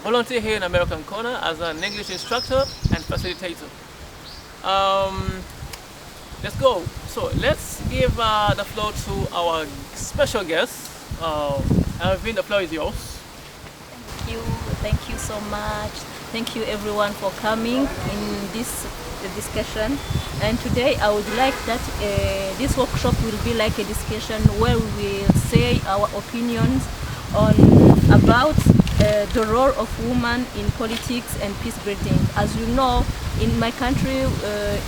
volunteer here in American Corner as an English instructor and facilitator. Let's go. So let's give the floor to our special guest. Hervine, the floor is yours. Thank you so much. Thank you everyone for coming in this discussion. And today I would like that this workshop will be like a discussion where we will say our opinions on about the role of women in politics and peace building. As you know, in my country,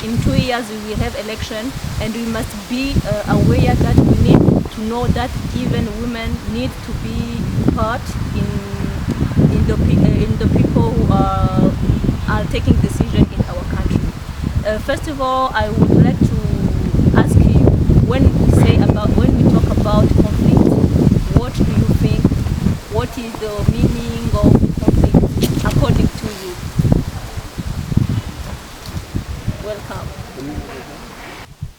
in 2 years we will have election, and we must be aware that we need to know that even women need to be part in the people who are taking decision in our country. First of all, I would like to ask you, when we talk about conflict, what do you think? What is the meaning of conflict according to you? Welcome.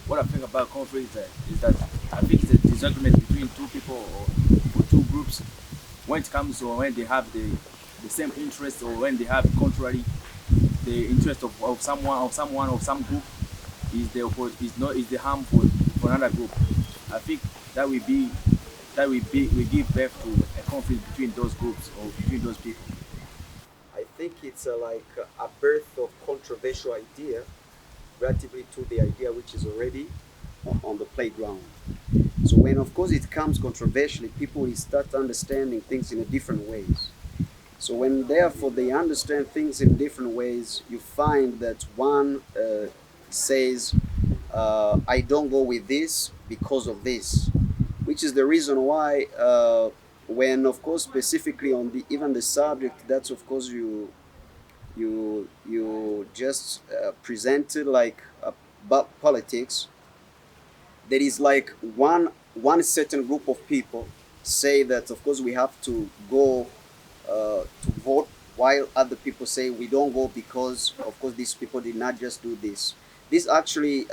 What I think about conflict is that I think it's a disagreement between two people or two groups when it comes to when they have the same interest, or when they have contrary the interest of some group is the harm for another group. I think that will give birth to a conflict between those groups or between those people. I think it's like a birth of controversial idea relatively to the idea which is already on the playground. So when of course it comes controversially, people will start understanding things in a different ways. So when therefore they understand things in different ways, you find that one says, I don't go with this because of this, which is the reason why when of course specifically on even the subject that's of course you just presented, like about politics, there is like one certain group of people say that of course we have to go to vote, while other people say we don't go because of course these people did not just do this. This actually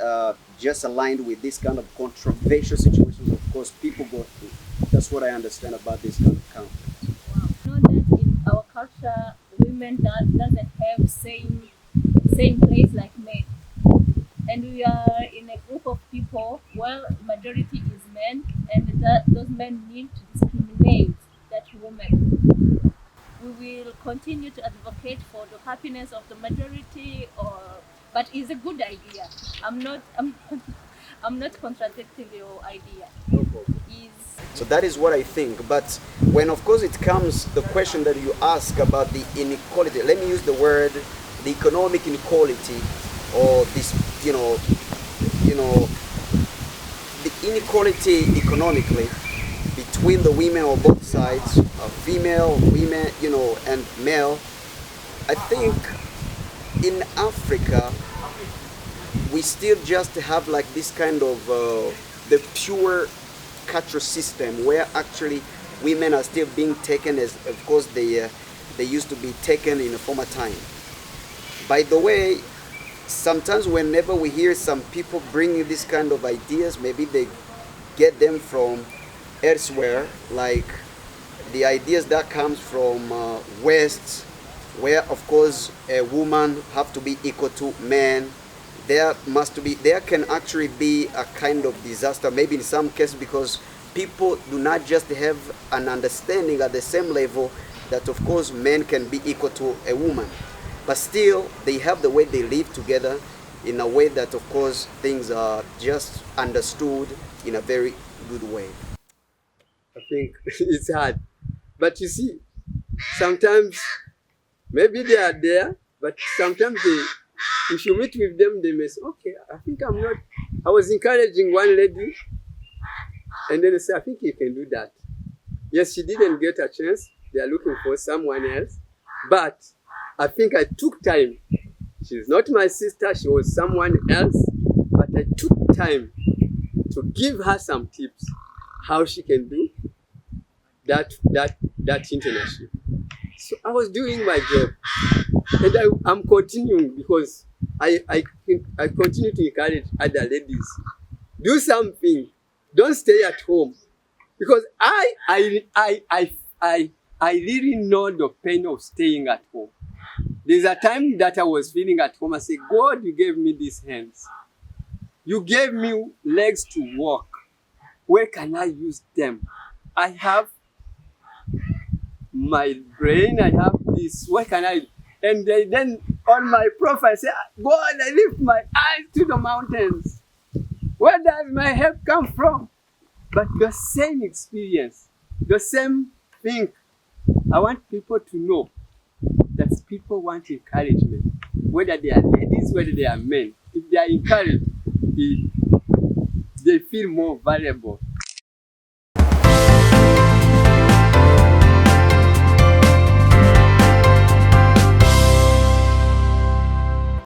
just aligned with this kind of controversial situations of course people go through. That's what I understand about this kind of conflict. Wow. You know that in our culture, women doesn't have same place like men. And we are in a group of people where majority is men, and those men need to discriminate that women. We will continue to advocate for the happiness of the majority, but it's a good idea. I'm not contradicting your idea. No problem. So that is what I think. But when of course it comes the question that you ask about the inequality, let me use the word the economic inequality, or this the inequality economically between the women on both sides, female, women, and male. I think in Africa we still just have like this kind of the pure culture system where actually women are still being taken as of course they used to be taken in a former time. By the way, sometimes whenever we hear some people bringing this kind of ideas, maybe they get them from elsewhere, like the ideas that comes from West, where of course a woman have to be equal to men. There can actually be a kind of disaster, maybe in some cases, because people do not just have an understanding at the same level that of course men can be equal to a woman, but still they have the way they live together in a way that of course things are just understood in a very good way. I think it's hard, but you see, sometimes maybe they are there, but sometimes if you meet with them, they may say, okay, I think I'm not. I was encouraging one lady, and then they say, I think you can do that. Yes, she didn't get a chance. They are looking for someone else, but I think I took time. She's not my sister, she was someone else, but I took time to give her some tips how she can do that internship. So I was doing my job, and I'm continuing, because I continue to encourage other ladies, do something, don't stay at home, because I I really know the pain of staying at home. There's a time that I was feeling at home. I said, God, you gave me these hands. You gave me legs to walk. Where can I use them? I have my brain, I have this. Where can I? And then on my profile, I say, God, I lift my eyes to the mountains. Where does my help come from? But the same experience, the same thing. I want people to know that people want encouragement, whether they are ladies, whether they are men. If they are encouraged, they feel more valuable